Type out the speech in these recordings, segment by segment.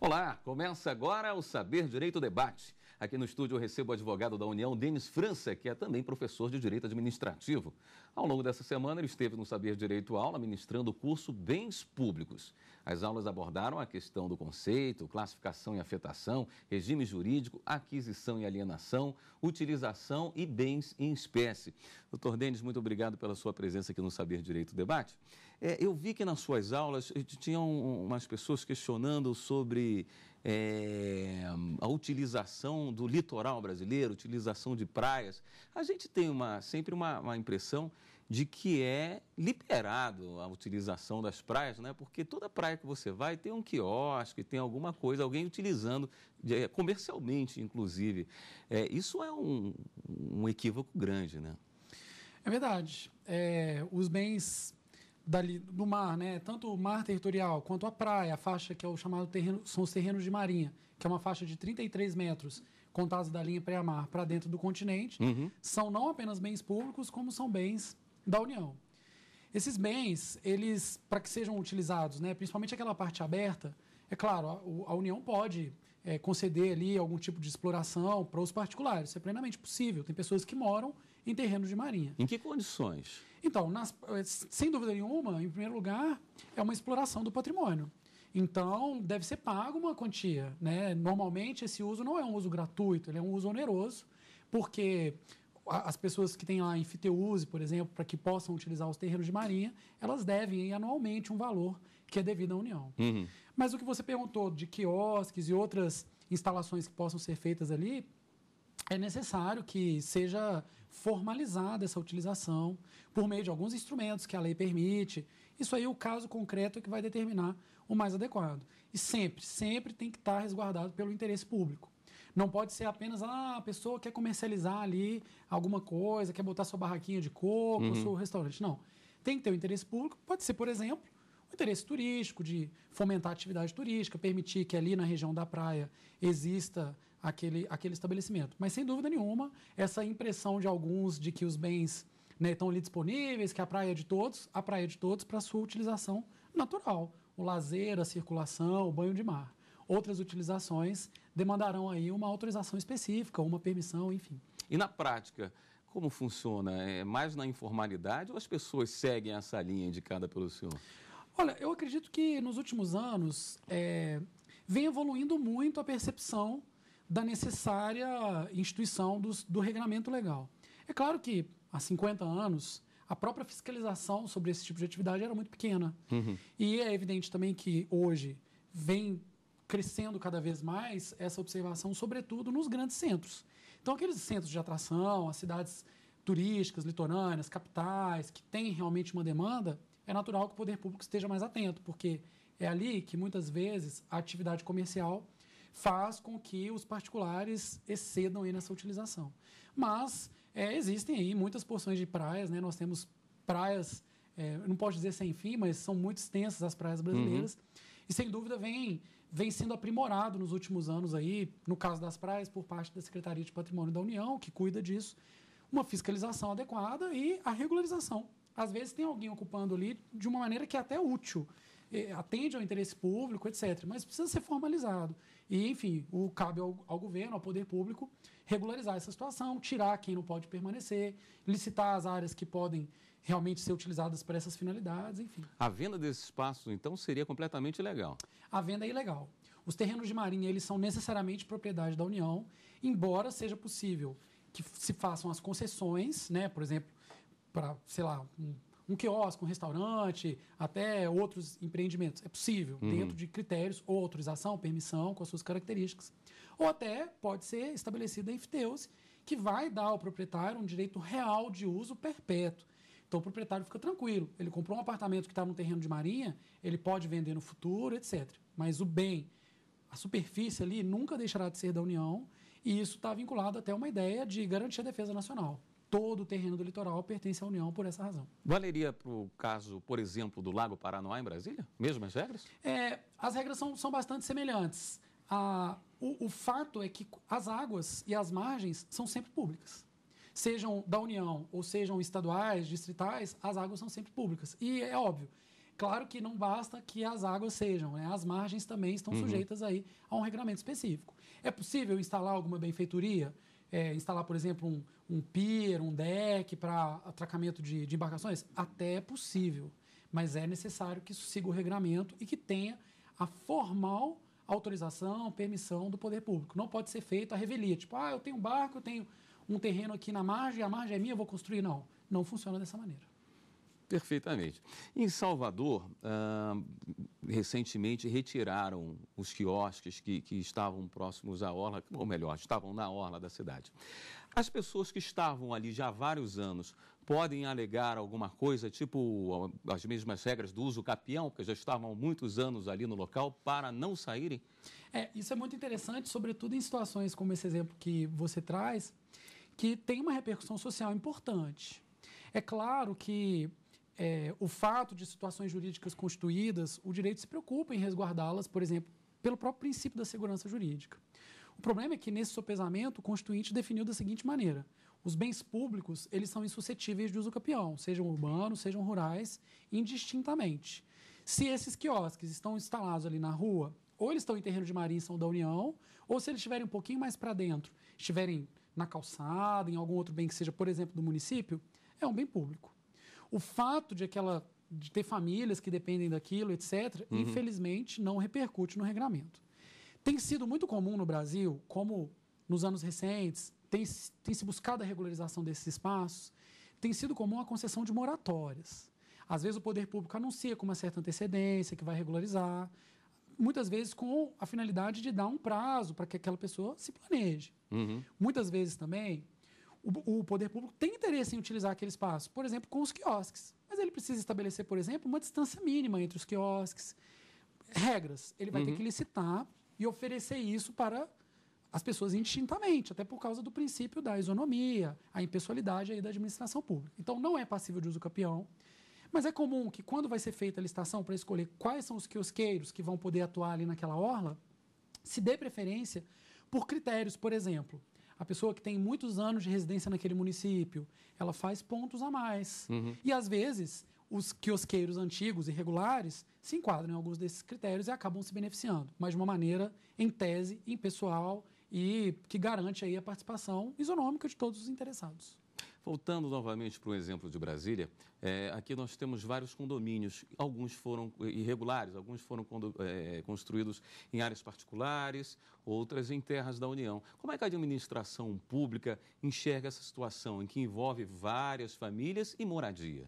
Olá, começa agora o Saber Direito Debate. Aqui no estúdio eu recebo o advogado da União, Denis França, que é também professor de Direito Administrativo. Ao longo dessa semana, ele esteve no Saber Direito Aula, ministrando o curso Bens Públicos. As aulas abordaram a questão do conceito, classificação e afetação, regime jurídico, aquisição e alienação, utilização e bens em espécie. Doutor Denis, muito obrigado pela sua presença aqui no Saber Direito Debate. Eu vi que nas suas aulas tinham umas pessoas questionando sobre a utilização do litoral brasileiro, utilização de praias. A gente tem sempre uma impressão de que é liberado a utilização das praias, né? Porque toda praia que você vai tem um quiosque, tem alguma coisa, alguém utilizando comercialmente, inclusive. Isso é um equívoco grande, né? É verdade. Os bens do mar, né? Tanto o mar territorial quanto a praia, a faixa que é o chamado terreno, são os terrenos de marinha, que é uma faixa de 33 metros contados da linha pré-mar para dentro do continente, são não apenas bens públicos, como são bens da União. Esses bens, eles, para que sejam utilizados, né, principalmente aquela parte aberta, é claro, a União pode conceder ali algum tipo de exploração para os particulares, isso é plenamente possível. Tem pessoas que moram em terrenos de marinha. Em que condições? Então, sem dúvida nenhuma, em primeiro lugar, é uma exploração do patrimônio. Então, deve ser pago uma quantia, né? Normalmente, esse uso não é um uso gratuito, ele é um uso oneroso, porque as pessoas que têm lá enfiteuse, por exemplo, para que possam utilizar os terrenos de marinha, elas devem anualmente um valor que é devido à União. Mas o que você perguntou de quiosques e outras instalações que possam ser feitas ali, é necessário que seja formalizada essa utilização por meio de alguns instrumentos que a lei permite. Isso aí, o caso concreto é que vai determinar o mais adequado. E sempre tem que estar resguardado pelo interesse público. Não pode ser apenas a pessoa quer comercializar ali alguma coisa, quer botar sua barraquinha de coco, seu restaurante. Não. Tem que ter o interesse público. Pode ser, por exemplo, o interesse turístico, de fomentar a atividade turística, permitir que ali na região da praia exista aquele estabelecimento. Mas, sem dúvida nenhuma, essa impressão de alguns de que os bens, né, estão ali disponíveis, que a praia é de todos para a sua utilização natural. O lazer, a circulação, o banho de mar. Outras utilizações demandarão aí uma autorização específica, uma permissão, enfim. E na prática, como funciona? É mais na informalidade ou as pessoas seguem essa linha indicada pelo senhor? Olha, eu acredito que nos últimos anos vem evoluindo muito a percepção da necessária instituição do regramento legal. É claro que há 50 anos a própria fiscalização sobre esse tipo de atividade era muito pequena. E é evidente também que hoje vem crescendo cada vez mais essa observação, sobretudo nos grandes centros. Então, aqueles centros de atração, as cidades turísticas, litorâneas, capitais, que têm realmente uma demanda, é natural que o poder público esteja mais atento, porque é ali que, muitas vezes, a atividade comercial faz com que os particulares excedam aí nessa utilização. Mas existem aí muitas porções de praias, né? Nós temos praias, não posso dizer sem fim, mas são muito extensas as praias brasileiras, e sem dúvida vem sendo aprimorado nos últimos anos aí, no caso das praias, por parte da Secretaria de Patrimônio da União, que cuida disso, uma fiscalização adequada e a regularização. Às vezes tem alguém ocupando ali de uma maneira que é até útil, atende ao interesse público, etc., mas precisa ser formalizado. E, enfim, cabe ao governo, ao poder público, regularizar essa situação, tirar quem não pode permanecer, licitar as áreas que podem realmente ser utilizadas para essas finalidades, enfim. A venda desses espaços, então, seria completamente ilegal? A venda é ilegal. Os terrenos de marinha, eles são necessariamente propriedade da União, embora seja possível que se façam as concessões, né, por exemplo, para, sei lá, um quiosque, um restaurante, até outros empreendimentos. É possível, dentro de critérios ou autorização, permissão, com as suas características. Ou até pode ser estabelecida a enfiteuse, que vai dar ao proprietário um direito real de uso perpétuo. Então, o proprietário fica tranquilo. Ele comprou um apartamento que está no terreno de marinha, ele pode vender no futuro, etc. Mas o bem, a superfície ali, nunca deixará de ser da União, e isso está vinculado até a uma ideia de garantir a defesa nacional. Todo o terreno do litoral pertence à União por essa razão. Valeria para o caso, por exemplo, do Lago Paranoá, em Brasília? Mesmas regras? As regras são bastante semelhantes. O fato é que as águas e as margens são sempre públicas. Sejam da União ou sejam estaduais, distritais, as águas são sempre públicas. E é óbvio, Claro que não basta que as águas sejam, né? As margens também estão sujeitas aí a um regulamento específico. É possível instalar alguma benfeitoria? Instalar, por exemplo, um pier, um deck para atracamento de embarcações? Até é possível, mas é necessário que isso siga o regramento e que tenha a formal autorização, permissão do poder público. Não pode ser feito a revelia, tipo, eu tenho um barco, eu tenho um terreno aqui na margem, a margem é minha, eu vou construir. Não, não funciona dessa maneira. Perfeitamente. Em Salvador, recentemente retiraram os quiosques que estavam próximos à orla, ou melhor, estavam na orla da cidade. As pessoas que estavam ali já há vários anos podem alegar alguma coisa, tipo as mesmas regras do uso capião, porque já estavam há muitos anos ali no local, para não saírem? Isso é muito interessante, sobretudo em situações como esse exemplo que você traz, que tem uma repercussão social importante. É claro que o fato de situações jurídicas constituídas, o direito se preocupa em resguardá-las, por exemplo, pelo próprio princípio da segurança jurídica. O problema é que, nesse sopesamento, o Constituinte definiu da seguinte maneira: os bens públicos, eles são insuscetíveis de uso capião, sejam urbanos, sejam rurais, indistintamente. Se esses quiosques estão instalados ali na rua, ou eles estão em terreno de marinha e são da União, ou se eles estiverem um pouquinho mais para dentro, estiverem na calçada, em algum outro bem que seja, por exemplo, do município, é um bem público. O fato de ter famílias que dependem daquilo, etc., infelizmente, não repercute no regramento. Tem sido muito comum no Brasil, como nos anos recentes, tem se buscado a regularização desses espaços, tem sido comum a concessão de moratórias. Às vezes o poder público anuncia com uma certa antecedência que vai regularizar, muitas vezes com a finalidade de dar um prazo para que aquela pessoa se planeje. Muitas vezes também o poder público tem interesse em utilizar aquele espaço, por exemplo, com os quiosques. Mas ele precisa estabelecer, por exemplo, uma distância mínima entre os quiosques. Regras. Ele vai ter que licitar e oferecer isso para as pessoas indistintamente, até por causa do princípio da isonomia, a impessoalidade aí da administração pública. Então, não é passível de uso capião, mas é comum que, quando vai ser feita a licitação para escolher quais são os quiosqueiros que vão poder atuar ali naquela orla, se dê preferência por critérios, por exemplo. A pessoa que tem muitos anos de residência naquele município, ela faz pontos a mais. E, às vezes, os quiosqueiros antigos e regulares se enquadram em alguns desses critérios e acabam se beneficiando, mas de uma maneira, em tese, impessoal e que garante aí a participação isonômica de todos os interessados. Voltando novamente para o exemplo de Brasília, aqui nós temos vários condomínios, alguns foram irregulares, alguns foram construídos em áreas particulares, outras em terras da União. Como é que a administração pública enxerga essa situação em que envolve várias famílias e moradia?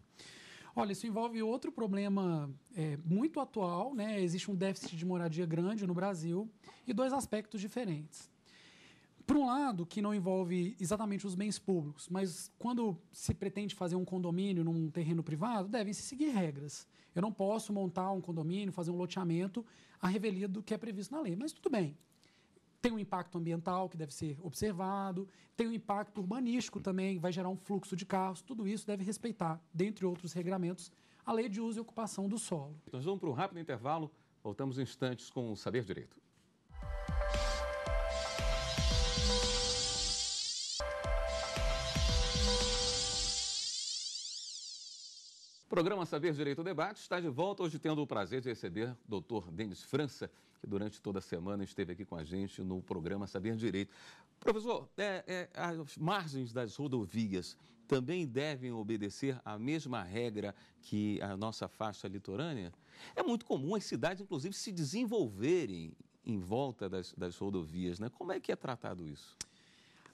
Olha, isso envolve outro problema muito atual, né? Existe um déficit de moradia grande no Brasil e dois aspectos diferentes. Por um lado, que não envolve exatamente os bens públicos, mas quando se pretende fazer um condomínio num terreno privado, devem-se seguir regras. Eu não posso montar um condomínio, fazer um loteamento à revelia do que é previsto na lei, mas tudo bem. Tem um impacto ambiental que deve ser observado, tem um impacto urbanístico também, vai gerar um fluxo de carros, tudo isso deve respeitar, dentre outros regramentos, a lei de uso e ocupação do solo. Nós vamos para um rápido intervalo, voltamos em instantes com o Saber Direito. O programa Saber Direito Debate está de volta, hoje tendo o prazer de receber o Dr. Denis França, que durante toda a semana esteve aqui com a gente no programa Saber Direito. Professor, as margens das rodovias também devem obedecer à mesma regra que a nossa faixa litorânea? É muito comum as cidades, inclusive, se desenvolverem em volta das rodovias, né? Como é que é tratado isso?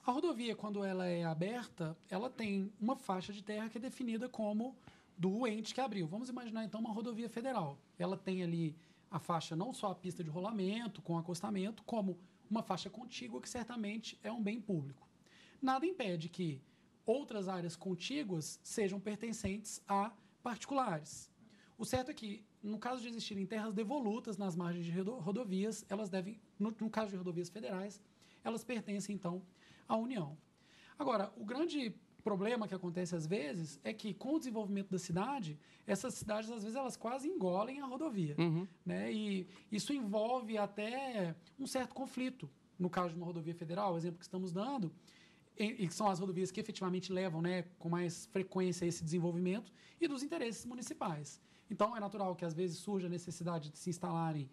A rodovia, quando ela é aberta, ela tem uma faixa de terra que é definida como do ente que abriu. Vamos imaginar, então, uma rodovia federal. Ela tem ali a faixa, não só a pista de rolamento, com acostamento, como uma faixa contígua, que certamente é um bem público. Nada impede que outras áreas contíguas sejam pertencentes a particulares. O certo é que, no caso de existirem terras devolutas nas margens de rodovias, elas devem, no caso de rodovias federais, elas pertencem, então, à União. Agora, o grande problema que acontece às vezes é que, com o desenvolvimento da cidade, essas cidades, às vezes, elas quase engolem a rodovia. Né? E isso envolve até um certo conflito. No caso de uma rodovia federal, o exemplo que estamos dando, e que são as rodovias que efetivamente levam, né, com mais frequência esse desenvolvimento, e dos interesses municipais. Então, é natural que, às vezes, surja a necessidade de se instalarem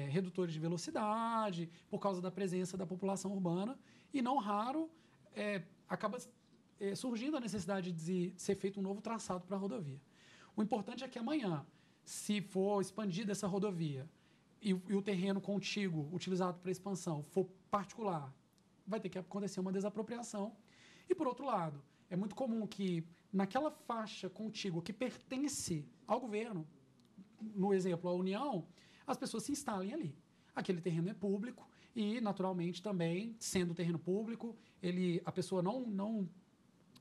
redutores de velocidade por causa da presença da população urbana e, não raro, acaba surgindo a necessidade de ser feito um novo traçado para a rodovia. O importante é que amanhã, se for expandida essa rodovia e o terreno contíguo utilizado para expansão for particular, vai ter que acontecer uma desapropriação. E, por outro lado, é muito comum que naquela faixa contígua que pertence ao governo, no exemplo, à União, as pessoas se instalem ali. Aquele terreno é público e, naturalmente, também, sendo terreno público, a pessoa não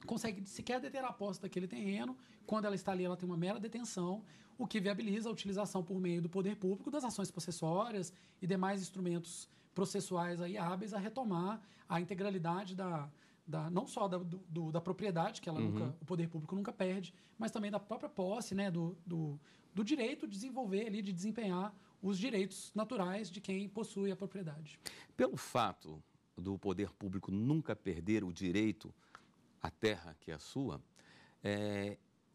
consegue sequer deter a posse daquele terreno. Quando ela está ali, ela tem uma mera detenção, o que viabiliza a utilização por meio do poder público das ações possessórias e demais instrumentos processuais aí hábeis a retomar a integralidade não só da propriedade, que ela o poder público nunca perde, mas também da própria posse, né, do direito de desenvolver ali, de desempenhar os direitos naturais de quem possui a propriedade. Pelo fato do poder público nunca perder o direito à terra que é a sua,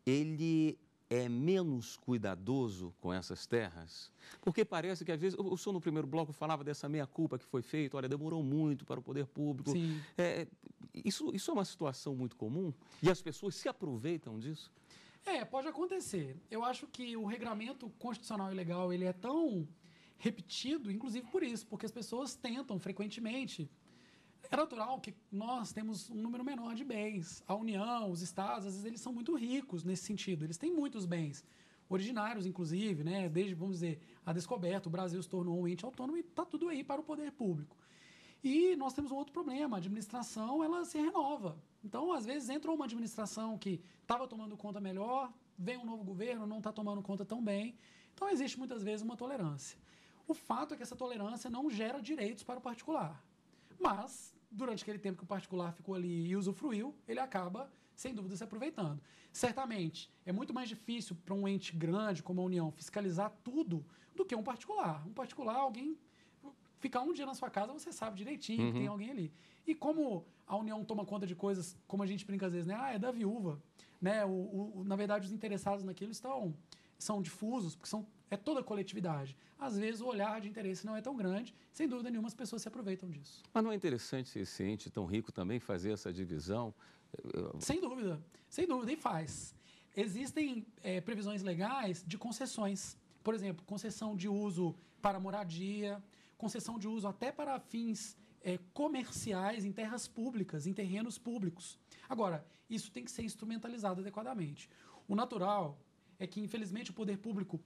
ele é menos cuidadoso com essas terras? Porque parece que, às vezes, o senhor no primeiro bloco falava dessa meia-culpa que foi feita, olha, demorou muito para o poder público. Sim. Isso é uma situação muito comum e as pessoas se aproveitam disso? Pode acontecer. Eu acho que o regramento constitucional e legal ele é tão repetido, inclusive por isso, porque as pessoas tentam frequentemente. É natural que nós temos um número menor de bens. A União, os estados, às vezes, eles são muito ricos nesse sentido. Eles têm muitos bens, originários, inclusive, né? Desde, vamos dizer, a descoberta, o Brasil se tornou um ente autônomo e está tudo aí para o poder público. E nós temos um outro problema, a administração, ela se renova. Então, às vezes, entra uma administração que estava tomando conta melhor, vem um novo governo, não está tomando conta tão bem. Então, existe muitas vezes uma tolerância. O fato é que essa tolerância não gera direitos para o particular. Mas, durante aquele tempo que o particular ficou ali e usufruiu, ele acaba, sem dúvida, se aproveitando. Certamente, é muito mais difícil para um ente grande como a União fiscalizar tudo do que um particular. Um particular, alguém ficar um dia na sua casa, você sabe direitinho que tem alguém ali. E como a União toma conta de coisas, como a gente brinca às vezes, né? É da viúva. Né? Na verdade, os interessados naquilo são difusos, porque é toda a coletividade. Às vezes, o olhar de interesse não é tão grande, sem dúvida nenhuma, as pessoas se aproveitam disso. Mas não é interessante esse ente tão rico também fazer essa divisão? Sem dúvida, e faz. Existem previsões legais de concessões. Por exemplo, concessão de uso para moradia, concessão de uso até para fins comerciais em terras públicas, em terrenos públicos. Agora, isso tem que ser instrumentalizado adequadamente. O natural é que, infelizmente, o poder público,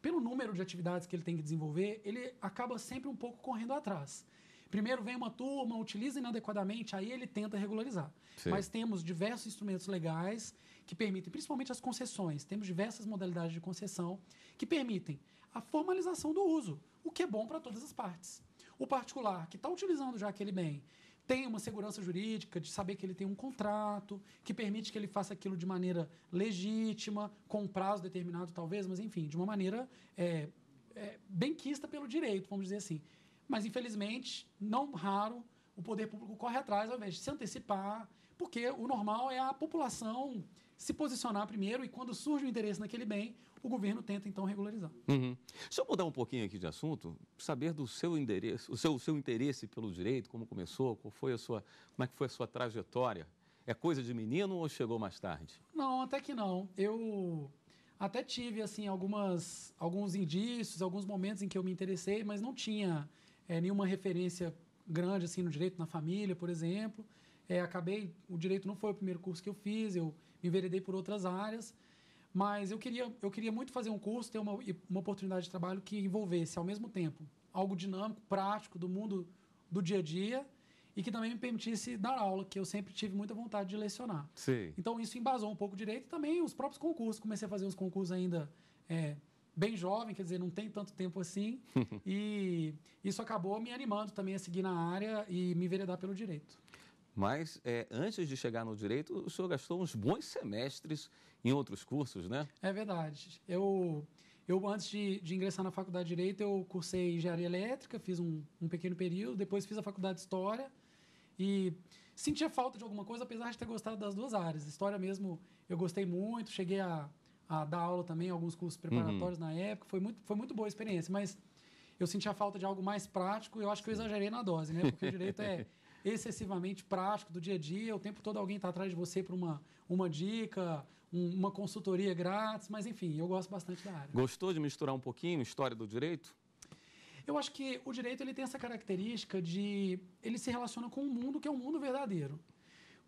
pelo número de atividades que ele tem que desenvolver, ele acaba sempre um pouco correndo atrás. Primeiro vem uma turma, utiliza inadequadamente, aí ele tenta regularizar. Sim. Mas temos diversos instrumentos legais que permitem, principalmente as concessões, temos diversas modalidades de concessão que permitem a formalização do uso, o que é bom para todas as partes. O particular que está utilizando já aquele bem tem uma segurança jurídica de saber que ele tem um contrato, que permite que ele faça aquilo de maneira legítima, com um prazo determinado talvez, mas enfim, de uma maneira benquista pelo direito, vamos dizer assim. Mas, infelizmente, não raro, o poder público corre atrás ao invés de se antecipar, porque o normal é a população se posicionar primeiro e, quando surge o interesse naquele bem, o governo tenta, então, regularizar. Deixa eu mudar um pouquinho aqui de assunto, saber do seu endereço, o seu interesse pelo direito, como começou, como é que foi a sua trajetória? É coisa de menino ou chegou mais tarde? Não, até que não. Eu até tive, assim, alguns indícios, alguns momentos em que eu me interessei, mas não tinha nenhuma referência grande, assim, no direito, na família, por exemplo. O direito não foi o primeiro curso que eu fiz, eu me enveredei por outras áreas, mas eu queria muito fazer um curso, ter uma oportunidade de trabalho que envolvesse, ao mesmo tempo, algo dinâmico, prático, do mundo do dia a dia, e que também me permitisse dar aula, que eu sempre tive muita vontade de lecionar. Sim. Então, isso embasou um pouco o direito e também os próprios concursos. Comecei a fazer os concursos ainda bem jovem, quer dizer, não tem tanto tempo assim, e isso acabou me animando também a seguir na área e me enveredar pelo direito. Mas, antes de chegar no direito, o senhor gastou uns bons semestres em outros cursos, né? É verdade. Eu antes de ingressar na faculdade de Direito, eu cursei Engenharia Elétrica, fiz um pequeno período, depois fiz a faculdade de História e sentia falta de alguma coisa, apesar de ter gostado das duas áreas. História mesmo, eu gostei muito, cheguei a a dar aula também, alguns cursos preparatórios na época. Foi muito boa a experiência, mas eu senti a falta de algo mais prático e eu acho que eu exagerei na dose, né? Porque o direito é excessivamente prático do dia a dia, o tempo todo alguém está atrás de você para uma dica, uma consultoria grátis, mas enfim, eu gosto bastante da área. Gostou de misturar um pouquinho a história do direito? Eu acho que o direito ele tem essa característica de... ele se relaciona com um mundo que é um mundo verdadeiro.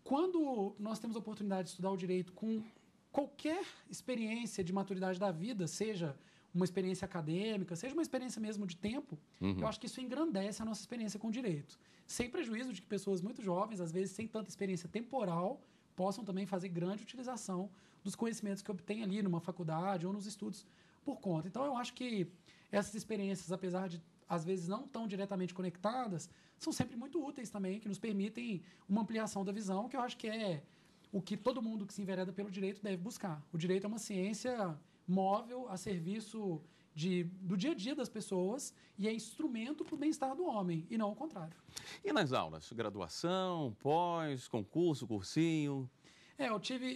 Quando nós temos a oportunidade de estudar o direito com qualquer experiência de maturidade da vida, seja uma experiência acadêmica, seja uma experiência mesmo de tempo, eu acho que isso engrandece a nossa experiência com o direito. Sem prejuízo de que pessoas muito jovens, às vezes sem tanta experiência temporal, possam também fazer grande utilização dos conhecimentos que obtêm ali numa faculdade ou nos estudos por conta. Então, eu acho que essas experiências, apesar de, às vezes, não tão diretamente conectadas, são sempre muito úteis também, que nos permitem uma ampliação da visão, que eu acho que é o que todo mundo que se envereda pelo direito deve buscar. O direito é uma ciência móvel a serviço do dia a dia das pessoas e é instrumento para o bem-estar do homem, e não o contrário. E nas aulas? Graduação, pós, concurso, cursinho?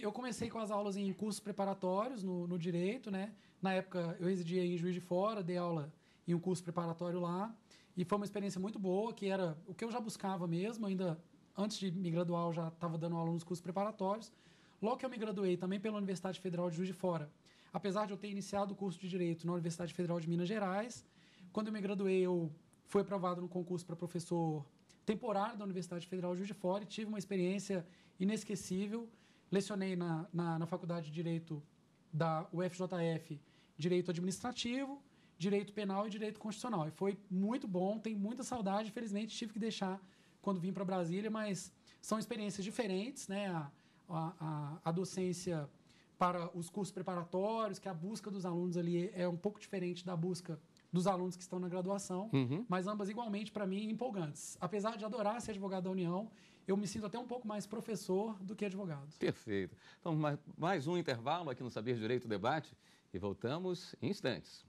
Eu comecei com as aulas em cursos preparatórios no direito, né? Na época, eu residia em Juiz de Fora, dei aula em um curso preparatório lá, e foi uma experiência muito boa, que era o que eu já buscava mesmo, ainda antes de me graduar, eu já estava dando aula nos cursos preparatórios. Logo que eu me graduei, também pela Universidade Federal de Juiz de Fora, apesar de eu ter iniciado o curso de Direito na Universidade Federal de Minas Gerais, quando eu me graduei, eu fui aprovado no concurso para professor temporário da Universidade Federal de Juiz de Fora e tive uma experiência inesquecível. Lecionei na Faculdade de Direito da UFJF, Direito Administrativo, Direito Penal e Direito Constitucional. E foi muito bom, tenho muita saudade. Infelizmente, tive que deixar quando vim para Brasília, mas são experiências diferentes, né? A docência para os cursos preparatórios, que a busca dos alunos ali é um pouco diferente da busca dos alunos que estão na graduação, mas ambas igualmente, para mim, empolgantes. Apesar de adorar ser advogado da União, eu me sinto até um pouco mais professor do que advogado. Perfeito. Então, mais um intervalo aqui no Saber Direito Debate e voltamos em instantes.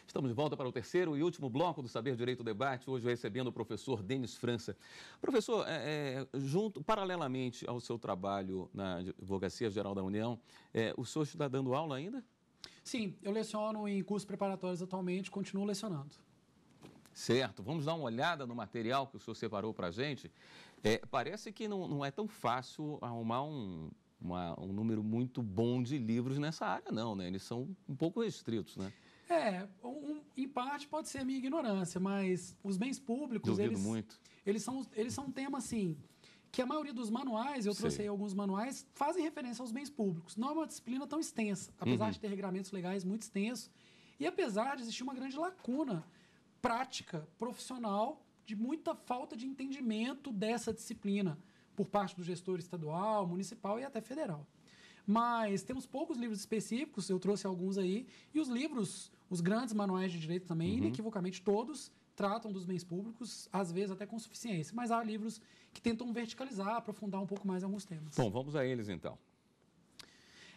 Estamos de volta para o terceiro e último bloco do Saber Direito Debate, hoje recebendo o professor Denis França. Professor, paralelamente ao seu trabalho na Advocacia Geral da União, o senhor está dando aula ainda? Sim, eu leciono em cursos preparatórios atualmente, continuo lecionando. Certo, vamos dar uma olhada no material que o senhor separou para a gente. Parece que não é tão fácil arrumar um número muito bom de livros nessa área, não, né? Eles são um pouco restritos, né? Em parte pode ser a minha ignorância, mas os bens públicos, eles são um tema, assim, que a maioria dos manuais, eu trouxe aí alguns manuais, fazem referência aos bens públicos. Não é uma disciplina tão extensa, apesar de ter regramentos legais muito extensos, e apesar de existir uma grande lacuna prática, profissional, de muita falta de entendimento dessa disciplina por parte do gestor estadual, municipal e até federal. Mas temos poucos livros específicos, eu trouxe alguns aí, e os livros, os grandes manuais de direito também, inequivocamente todos, tratam dos bens públicos, às vezes até com suficiência. Mas há livros que tentam verticalizar, aprofundar um pouco mais alguns temas. Bom, vamos a eles então.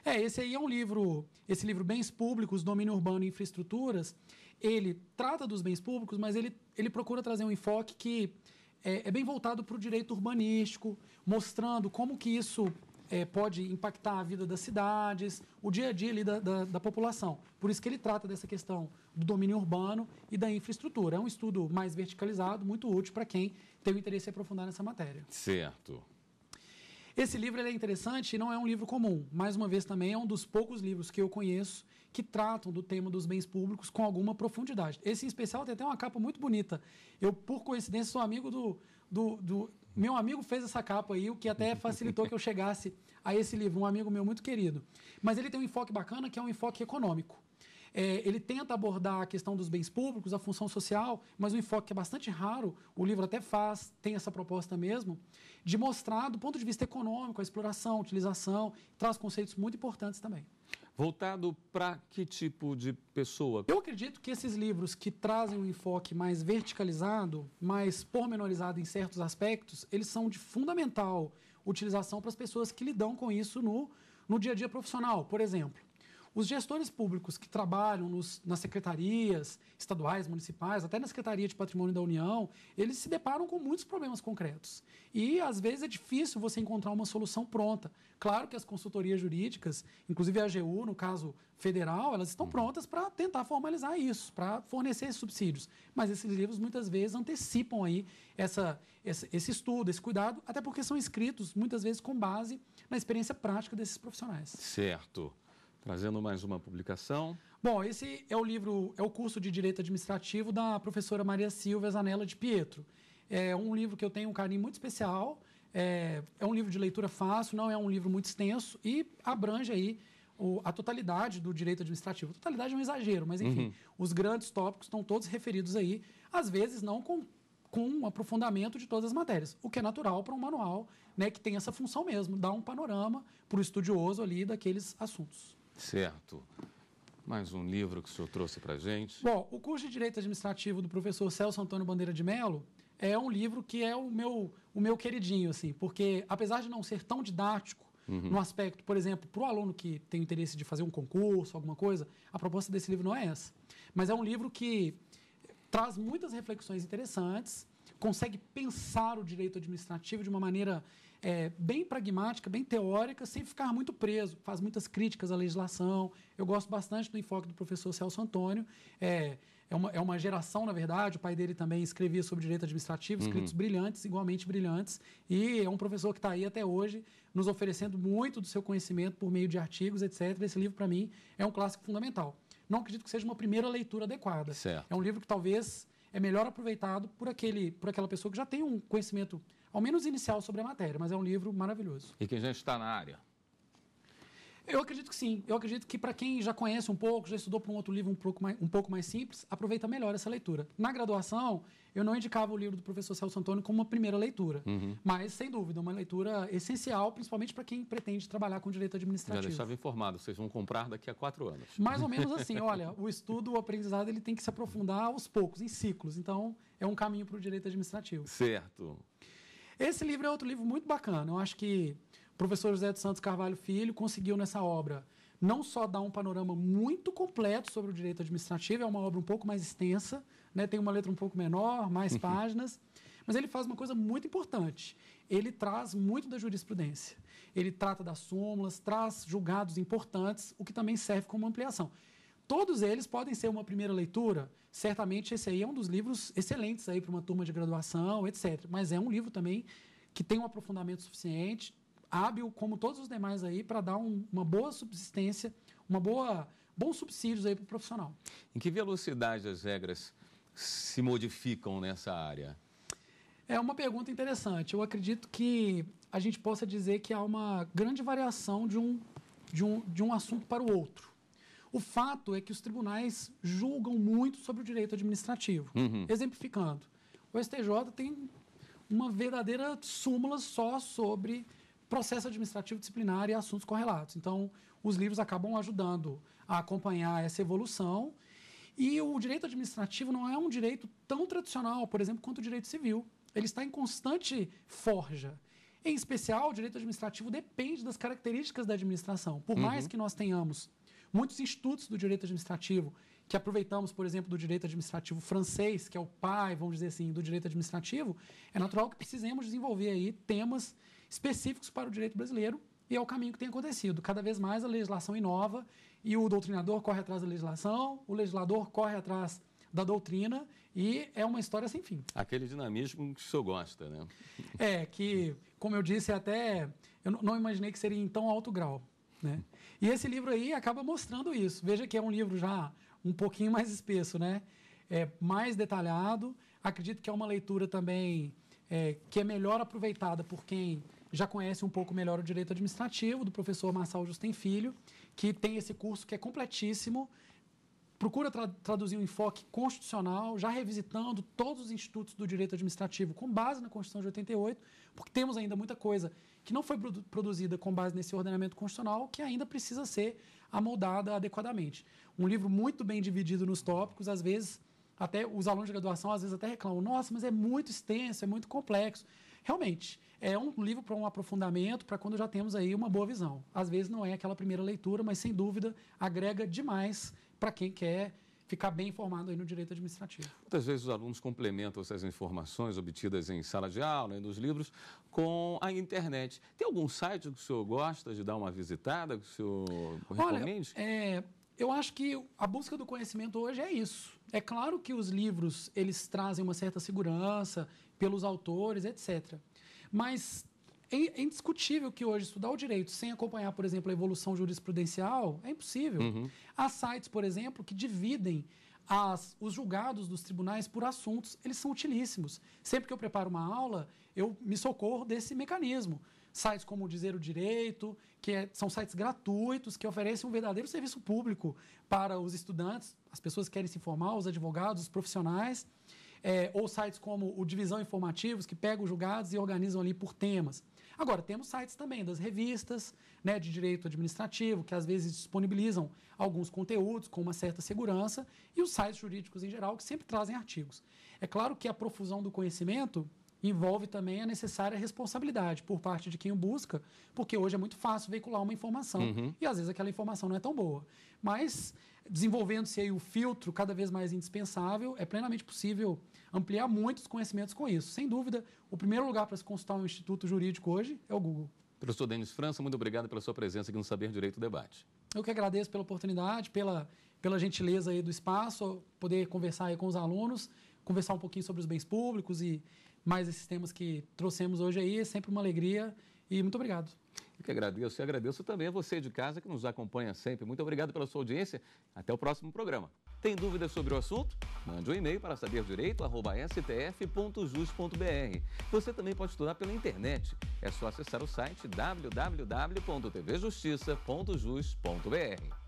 Esse aí é um livro, esse livro Bens Públicos, Domínio Urbano e Infraestruturas, ele trata dos bens públicos, mas ele procura trazer um enfoque que é bem voltado para o direito urbanístico, mostrando como que isso pode impactar a vida das cidades, o dia a dia ali da população. Por isso que ele trata dessa questão do domínio urbano e da infraestrutura. É um estudo mais verticalizado, muito útil para quem tem o interesse em aprofundar nessa matéria. Certo. Esse livro ele é interessante e não é um livro comum. Mais uma vez, também é um dos poucos livros que eu conheço que tratam do tema dos bens públicos com alguma profundidade. Esse, em especial, tem até uma capa muito bonita. Eu, por coincidência, sou amigo meu amigo fez essa capa aí, o que até facilitou que eu chegasse a esse livro, um amigo meu muito querido. Mas ele tem um enfoque bacana, que é um enfoque econômico. Ele tenta abordar a questão dos bens públicos, a função social, mas um enfoque que é bastante raro, o livro até tem essa proposta mesmo, de mostrar, do ponto de vista econômico, a exploração, a utilização, traz conceitos muito importantes também. Voltado para que tipo de pessoa? Eu acredito que esses livros que trazem um enfoque mais verticalizado, mais pormenorizado em certos aspectos, eles são de fundamental utilização para as pessoas que lidam com isso no dia a dia profissional. Por exemplo, os gestores públicos que trabalham nas secretarias estaduais, municipais, até na Secretaria de Patrimônio da União, eles se deparam com muitos problemas concretos. E, às vezes, é difícil você encontrar uma solução pronta. Claro que as consultorias jurídicas, inclusive a AGU, no caso federal, elas estão prontas para tentar formalizar isso, para fornecer esses subsídios. Mas esses livros, muitas vezes, antecipam aí esse estudo, esse cuidado, até porque são escritos, muitas vezes, com base na experiência prática desses profissionais. Certo. Trazendo mais uma publicação. Bom, esse é o curso de Direito Administrativo da professora Maria Silvia Zanella de Pietro. É um livro que eu tenho um carinho muito especial, é um livro de leitura fácil, não é um livro muito extenso e abrange aí a totalidade do direito administrativo. A totalidade é um exagero, mas enfim, os grandes tópicos estão todos referidos aí, às vezes não com um aprofundamento de todas as matérias, o que é natural para um manual, né, que tem essa função mesmo, dar um panorama para o estudioso ali daqueles assuntos. Certo. Mais um livro que o senhor trouxe para a gente. Bom, o curso de Direito Administrativo do professor Celso Antônio Bandeira de Mello é um livro que é o meu queridinho, assim, porque apesar de não ser tão didático no aspecto, por exemplo, para o aluno que tem interesse de fazer um concurso, alguma coisa, a proposta desse livro não é essa. Mas é um livro que traz muitas reflexões interessantes, consegue pensar o direito administrativo de uma maneira bem pragmática, bem teórica, sem ficar muito preso, faz muitas críticas à legislação. Eu gosto bastante do enfoque do professor Celso Antônio. É uma geração, na verdade, o pai dele também escrevia sobre direito administrativo, escritos brilhantes, igualmente brilhantes, e é um professor que está aí até hoje, nos oferecendo muito do seu conhecimento por meio de artigos, etc. Esse livro, para mim, é um clássico fundamental. Não acredito que seja uma primeira leitura adequada. Certo. É um livro que talvez é melhor aproveitado por aquela pessoa que já tem um conhecimento, ao menos inicial, sobre a matéria, mas é um livro maravilhoso. E quem já está na área? Eu acredito que sim. Eu acredito que para quem já conhece um pouco, já estudou para um outro livro um pouco mais simples, aproveita melhor essa leitura. Na graduação, eu não indicava o livro do professor Celso Antônio como uma primeira leitura, mas, sem dúvida, uma leitura essencial, principalmente para quem pretende trabalhar com direito administrativo. Já deixava informado, vocês vão comprar daqui a 4 anos. Mais ou menos assim, olha, o estudo, o aprendizado, ele tem que se aprofundar aos poucos, em ciclos. Então, é um caminho para o direito administrativo. Certo. Esse livro é outro livro muito bacana. Eu acho que o professor José dos Santos Carvalho Filho conseguiu nessa obra não só dar um panorama muito completo sobre o direito administrativo, é uma obra um pouco mais extensa, né, tem uma letra um pouco menor, mais páginas, mas ele faz uma coisa muito importante. Ele traz muito da jurisprudência. Ele trata das súmulas, traz julgados importantes, o que também serve como ampliação. Todos eles podem ser uma primeira leitura. Certamente esse aí é um dos livros excelentes aí para uma turma de graduação, etc. Mas é um livro também que tem um aprofundamento suficiente, hábil, como todos os demais aí, para dar uma boa subsistência, bons subsídios aí para o profissional. Em que velocidade as regras se modificam nessa área? É uma pergunta interessante. Eu acredito que a gente possa dizer que há uma grande variação de um assunto para o outro. O fato é que os tribunais julgam muito sobre o direito administrativo. Exemplificando, o STJ tem uma verdadeira súmula só sobre processo administrativo disciplinar e assuntos correlatos. Então, os livros acabam ajudando a acompanhar essa evolução. E o direito administrativo não é um direito tão tradicional, por exemplo, quanto o direito civil. Ele está em constante forja. Em especial, o direito administrativo depende das características da administração. Por mais que nós tenhamos muitos institutos do direito administrativo, que aproveitamos, por exemplo, do direito administrativo francês, que é o pai, vamos dizer assim, do direito administrativo, é natural que precisemos desenvolver aí temas específicos para o direito brasileiro, e é o caminho que tem acontecido. Cada vez mais a legislação inova e o doutrinador corre atrás da legislação, o legislador corre atrás da doutrina, e é uma história sem fim. Aquele dinamismo que o senhor gosta, né? Que, como eu disse, eu não imaginei que seria em tão alto grau, né? E esse livro aí acaba mostrando isso. Veja que é um livro já um pouquinho mais espesso, né? Mais detalhado. Acredito que é uma leitura também que é melhor aproveitada por quem já conhece um pouco melhor o direito administrativo, do professor Marçal Justem Filho, que tem esse curso que é completíssimo, procura traduzir um enfoque constitucional, já revisitando todos os institutos do direito administrativo com base na Constituição de 88, porque temos ainda muita coisa que não foi produzida com base nesse ordenamento constitucional, que ainda precisa ser amoldada adequadamente. Um livro muito bem dividido nos tópicos, às vezes, até os alunos de graduação às vezes até reclamam, nossa, mas é muito extenso, é muito complexo. Realmente, é um livro para um aprofundamento, para quando já temos aí uma boa visão. Às vezes não é aquela primeira leitura, mas sem dúvida agrega demais para quem quer ficar bem informado aí no direito administrativo. Muitas vezes os alunos complementam essas informações obtidas em sala de aula e nos livros com a internet. Tem algum site que o senhor gosta de dar uma visitada, que o senhor recomende? Olha, eu acho que a busca do conhecimento hoje é isso. É claro que os livros, eles trazem uma certa segurança pelos autores, etc. Mas é indiscutível que hoje estudar o direito sem acompanhar, por exemplo, a evolução jurisprudencial é impossível. Há sites, por exemplo, que dividem os julgados dos tribunais por assuntos. Eles são utilíssimos. Sempre que eu preparo uma aula, eu me socorro desse mecanismo. Sites como o Dizer o Direito, são sites gratuitos que oferecem um verdadeiro serviço público para os estudantes, as pessoas que querem se informar, os advogados, os profissionais. Ou sites como o Divisão Informativos, que pegam os julgados e organizam ali por temas. Agora, temos sites também das revistas, né, de direito administrativo, que às vezes disponibilizam alguns conteúdos com uma certa segurança, e os sites jurídicos em geral, que sempre trazem artigos. É claro que a profusão do conhecimento envolve também a necessária responsabilidade por parte de quem o busca, porque hoje é muito fácil veicular uma informação e às vezes aquela informação não é tão boa. Mas desenvolvendo-se aí o filtro cada vez mais indispensável, é plenamente possível ampliar muito os conhecimentos com isso. Sem dúvida, o primeiro lugar para se consultar um instituto jurídico hoje é o Google. Professor Denis França, muito obrigado pela sua presença aqui no Saber Direito Debate. Eu que agradeço pela oportunidade, pela gentileza aí do espaço, poder conversar aí com os alunos, conversar um pouquinho sobre os bens públicos e mais esses temas que trouxemos hoje aí. É sempre uma alegria e muito obrigado. Eu que agradeço e agradeço também a você de casa que nos acompanha sempre. Muito obrigado pela sua audiência. Até o próximo programa. Tem dúvidas sobre o assunto? Mande um e-mail para saberdireito@stf.jus.br. Você também pode estudar pela internet. É só acessar o site www.tvjustiça.jus.br.